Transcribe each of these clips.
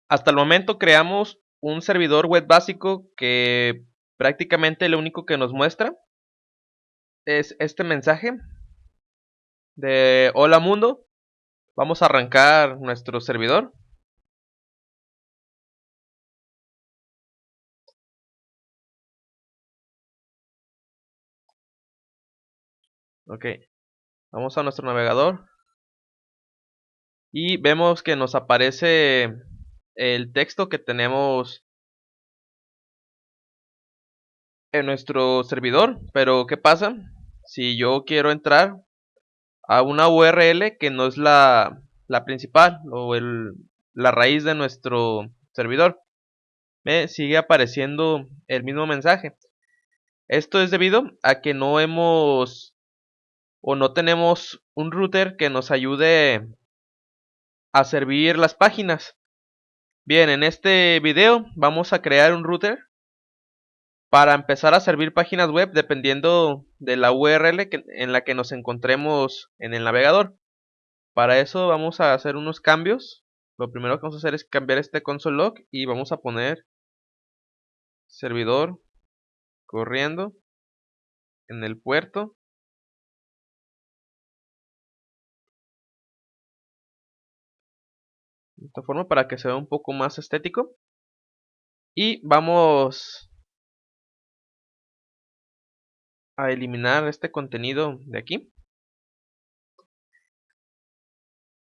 Hasta el momento creamos un servidor web básico que prácticamente lo único que nos muestra es este mensaje de hola mundo. Vamos a arrancar nuestro servidor. Ok, vamos a nuestro navegador y vemos que nos aparece el texto que tenemos en nuestro servidor. Pero ¿qué pasa si yo quiero entrar a una URL que no es la principal o la raíz de nuestro servidor? Me sigue apareciendo el mismo mensaje. Esto es debido a que no hemos o no tenemos un router que nos ayude a servir las páginas. Bien, en este video vamos a crear un router para empezar a servir páginas web dependiendo de la URL en la que nos encontremos en el navegador. Para eso vamos a hacer unos cambios. Lo primero que vamos a hacer es cambiar este console log y vamos a poner servidor corriendo en el puerto. De esta forma para que se vea un poco más estético. Y vamos a eliminar este contenido de aquí.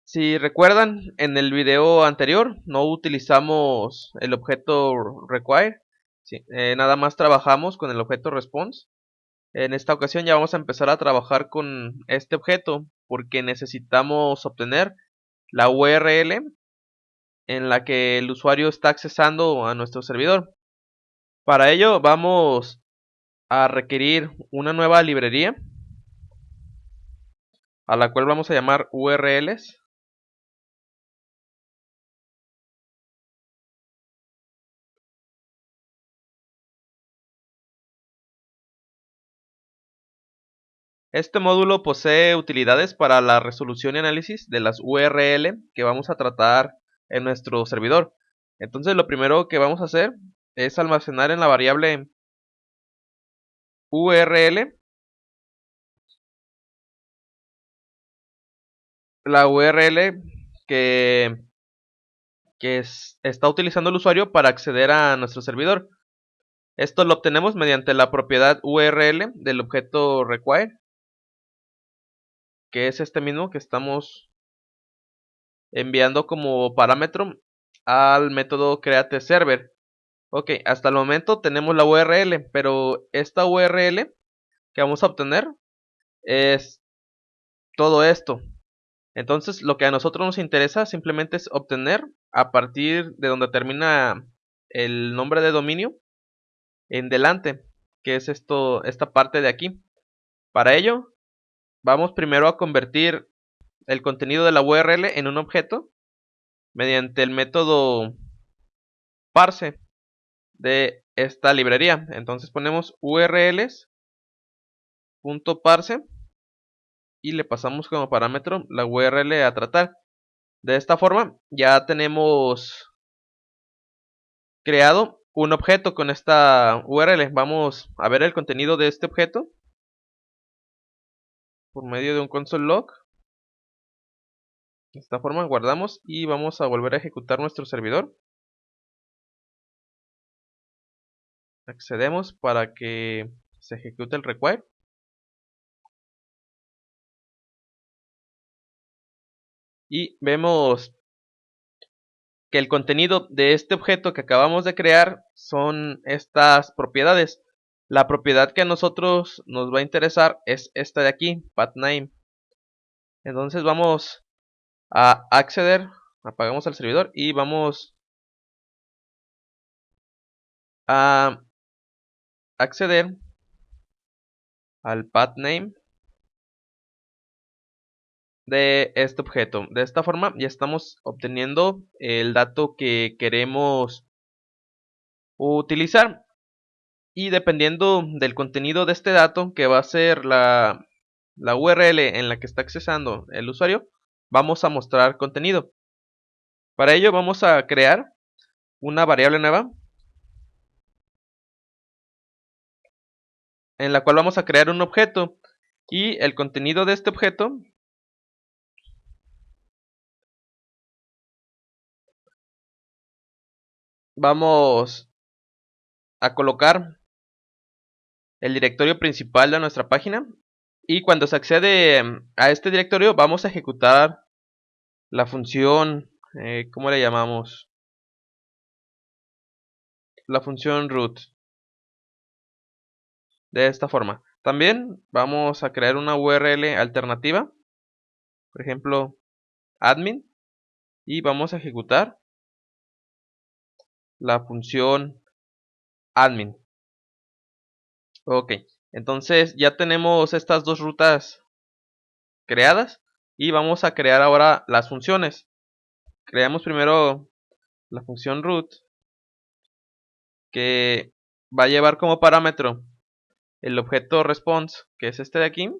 Si recuerdan, en el video anterior no utilizamos el objeto require. Sí, nada más trabajamos con el objeto response. En esta ocasión ya vamos a empezar a trabajar con este objeto porque necesitamos obtener la URL en la que el usuario está accesando a nuestro servidor. Para ello vamos a requerir una nueva librería a la cual vamos a llamar URLs. Este módulo posee utilidades para la resolución y análisis de las URL que vamos a tratar en nuestro servidor. Entonces lo primero que vamos a hacer es almacenar en la variable URL la URL que está utilizando el usuario para acceder a nuestro servidor. Esto lo obtenemos mediante la propiedad URL del objeto require, que es este mismo que estamos enviando como parámetro al método createServer. Ok, hasta el momento tenemos la URL, pero esta URL que vamos a obtener es todo esto. Entonces lo que a nosotros nos interesa simplemente es obtener a partir de donde termina el nombre de dominio en delante, que es esta parte de aquí. Para ello vamos primero a convertir el contenido de la URL en un objeto mediante el método parse de esta librería. Entonces ponemos urls.parse y le pasamos como parámetro la URL a tratar. De esta forma ya tenemos creado un objeto con esta URL. Vamos a ver el contenido de este objeto por medio de un console log. De esta forma guardamos y vamos a volver a ejecutar nuestro servidor. Accedemos para que se ejecute el require. Y vemos que el contenido de este objeto que acabamos de crear son estas propiedades. La propiedad que a nosotros nos va a interesar es esta de aquí, pathname. Entonces vamos a acceder, apagamos el servidor y vamos a acceder al pathname de este objeto. De esta forma ya estamos obteniendo el dato que queremos utilizar. Y dependiendo del contenido de este dato, que va a ser la URL en la que está accesando el usuario, vamos a mostrar contenido. Para ello vamos a crear una variable nueva en la cual vamos a crear un objeto y el contenido de este objeto vamos a colocar el directorio principal de nuestra página y cuando se accede a este directorio vamos a ejecutar la función, ¿cómo le llamamos? La función root, de esta forma. También vamos a crear una URL alternativa, por ejemplo, admin, y vamos a ejecutar la función admin. Ok, entonces ya tenemos estas dos rutas creadas y vamos a crear ahora las funciones. Creamos primero la función root que va a llevar como parámetro el objeto response, que es este de aquí,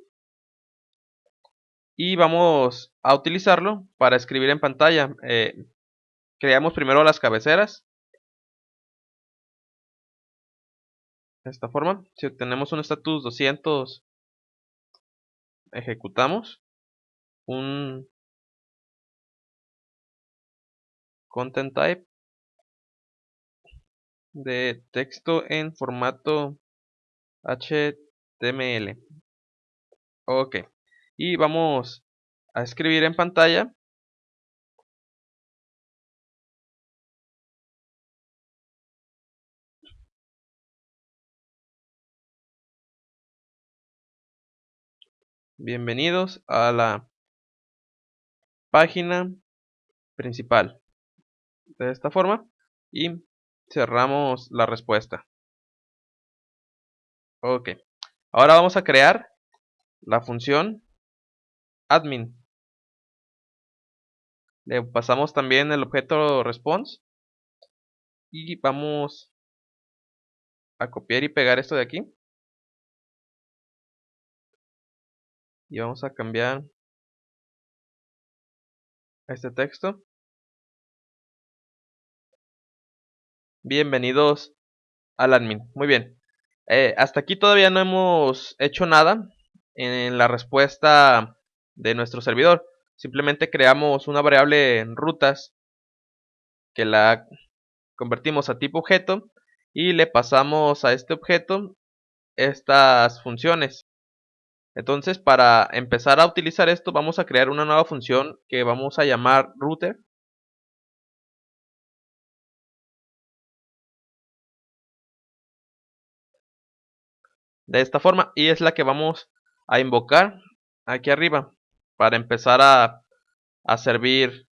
y vamos a utilizarlo para escribir en pantalla. Creamos primero las cabeceras de esta forma. Si obtenemos un status 200, ejecutamos un content type de texto en formato HTML. Ok, y vamos a escribir en pantalla bienvenidos a la página principal, de esta forma, y cerramos la respuesta. Ok, ahora vamos a crear la función admin. Le pasamos también el objeto response y vamos a copiar y pegar esto de aquí y vamos a cambiar este texto. Bienvenidos al admin. Muy bien. Hasta aquí todavía no hemos hecho nada en la respuesta de nuestro servidor. Simplemente creamos una variable en rutas que la convertimos a tipo objeto y le pasamos a este objeto estas funciones. Entonces, para empezar a utilizar esto, vamos a crear una nueva función que vamos a llamar router. De esta forma, y es la que vamos a invocar aquí arriba para empezar a servir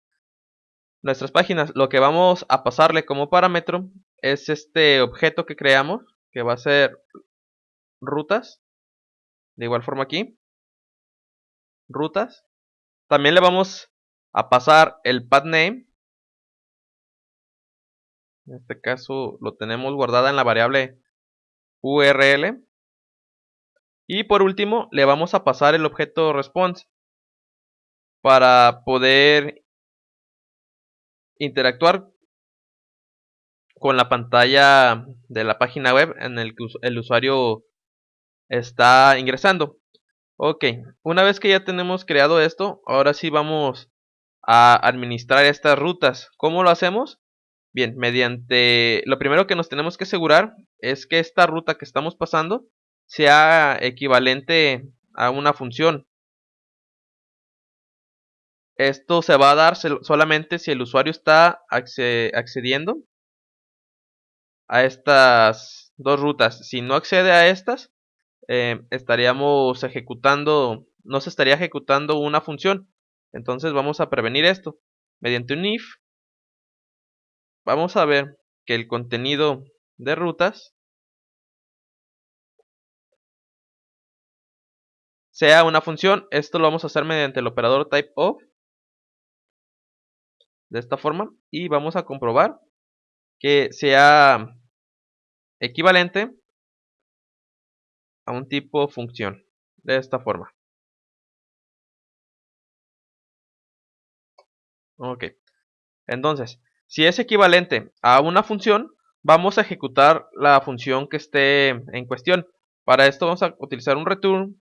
nuestras páginas. Lo que vamos a pasarle como parámetro es este objeto que creamos, que va a ser rutas. De igual forma aquí, rutas. También le vamos a pasar el path name. En este caso lo tenemos guardada en la variable URL. Y por último le vamos a pasar el objeto response para poder interactuar con la pantalla de la página web en el que el usuario está ingresando. Ok, una vez que ya tenemos creado esto, ahora sí vamos a administrar estas rutas. ¿Cómo lo hacemos? Bien, mediante... Lo primero que nos tenemos que asegurar es que esta ruta que estamos pasando sea equivalente a una función. Esto se va a dar solamente si el usuario está accediendo a estas dos rutas. Si no accede a estas, estaríamos ejecutando, no se estaría ejecutando una función. Entonces vamos a prevenir esto. Mediante un if, vamos a ver que el contenido de rutas sea una función. Esto lo vamos a hacer mediante el operador typeOf, de esta forma. Y vamos a comprobar que sea equivalente a un tipo función, de esta forma. Ok, entonces Si es equivalente a una función, vamos a ejecutar la función que esté en cuestión. Para esto vamos a utilizar un return,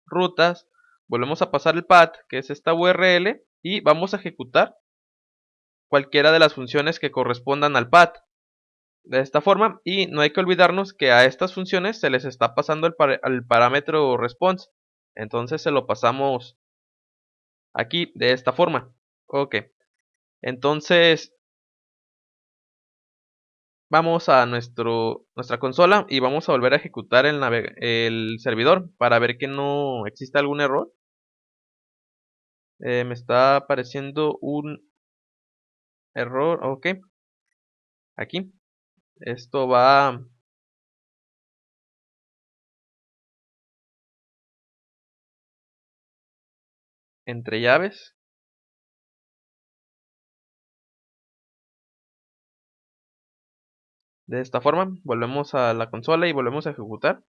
rutas, volvemos a pasar el path, que es esta URL, y vamos a ejecutar cualquiera de las funciones que correspondan al path. De esta forma, y no hay que olvidarnos que a estas funciones se les está pasando el parámetro response. Entonces se lo pasamos aquí de esta forma. Ok, entonces vamos a nuestra consola y vamos a volver a ejecutar el servidor para ver que no existe algún error. Me está apareciendo un error, ok, aquí. Esto va entre llaves. De esta forma, volvemos a la consola y volvemos a ejecutar.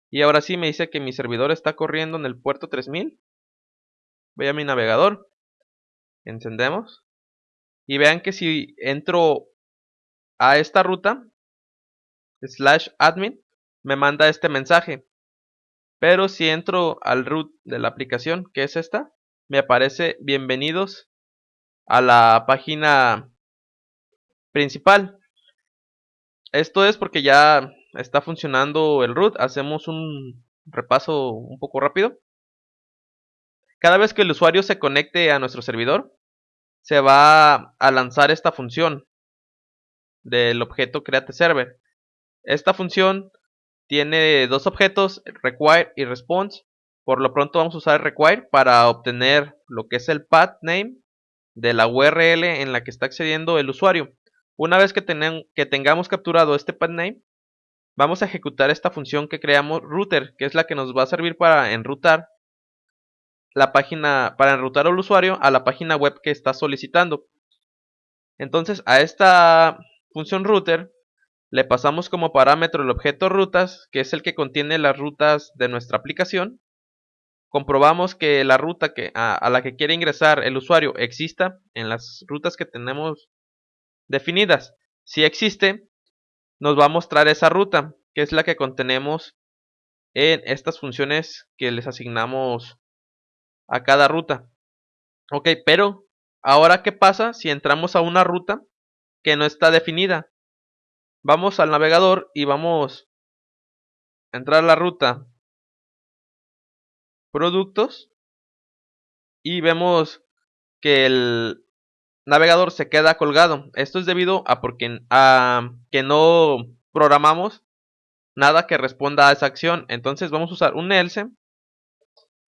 Y ahora sí me dice que mi servidor está corriendo en el puerto 3000. Voy a mi navegador, encendemos. Y vean que si entro a esta ruta, /admin, me manda este mensaje. Pero si entro al root de la aplicación, que es esta, me aparece bienvenidos a la página principal. Esto es porque ya está funcionando el root. Hacemos un repaso un poco rápido. Cada vez que el usuario se conecte a nuestro servidor, se va a lanzar esta función del objeto createServer. Esta función tiene dos objetos, require y response. Por lo pronto vamos a usar require para obtener lo que es el path name de la URL en la que está accediendo el usuario. Una vez que tengamos capturado este path name, vamos a ejecutar esta función que creamos router, que es la que nos va a servir para enrutar la página, para enrutar al usuario a la página web que está solicitando. Entonces a esta función router le pasamos como parámetro el objeto rutas, que es el que contiene las rutas de nuestra aplicación. Comprobamos que la ruta a la que quiere ingresar el usuario exista en las rutas que tenemos definidas. Si existe, nos va a mostrar esa ruta, que es la que contenemos en estas funciones que les asignamos a cada ruta. Ok, pero ahora ¿qué pasa si entramos a una ruta que no está definida? Vamos al navegador y vamos a entrar a la ruta productos y vemos que el navegador se queda colgado. Esto es debido a que no programamos nada que responda a esa acción. Entonces vamos a usar un else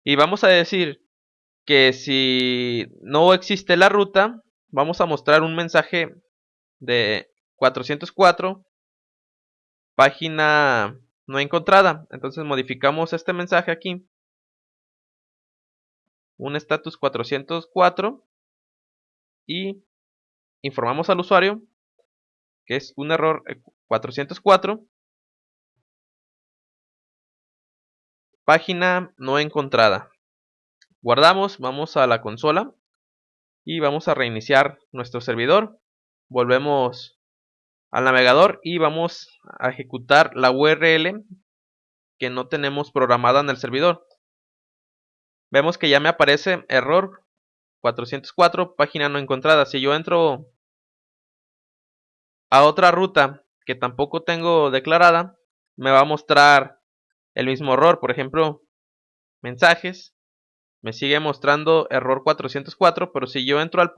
y vamos a decir que si no existe la ruta, vamos a mostrar un mensaje de 404, página no encontrada. Entonces modificamos este mensaje aquí, un status 404, y informamos al usuario que es un error 404, página no encontrada. Guardamos, vamos a la consola y vamos a reiniciar nuestro servidor. Volvemos al navegador y vamos a ejecutar la URL que no tenemos programada en el servidor. Vemos que ya me aparece error 404, página no encontrada. Si yo entro a otra ruta que tampoco tengo declarada, me va a mostrar el mismo error. Por ejemplo, mensajes, me sigue mostrando error 404, pero si yo entro al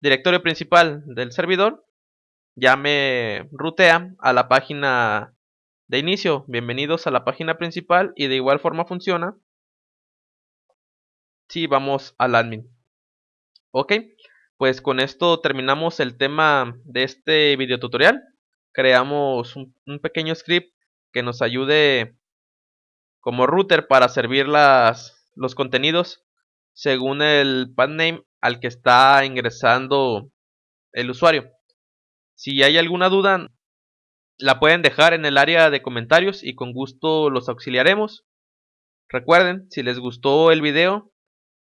directorio principal del servidor, ya me rutea a la página de inicio. Bienvenidos a la página principal, y de igual forma funciona si vamos al admin. Ok, pues con esto terminamos el tema de este video tutorial. Creamos un pequeño script que nos ayude como router para servir los contenidos según el path name al que está ingresando el usuario. Si hay alguna duda, la pueden dejar en el área de comentarios y con gusto los auxiliaremos. Recuerden, si les gustó el video,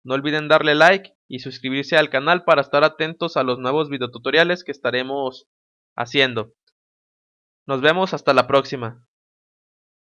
no olviden darle like y suscribirse al canal para estar atentos a los nuevos videotutoriales que estaremos haciendo. Nos vemos hasta la próxima.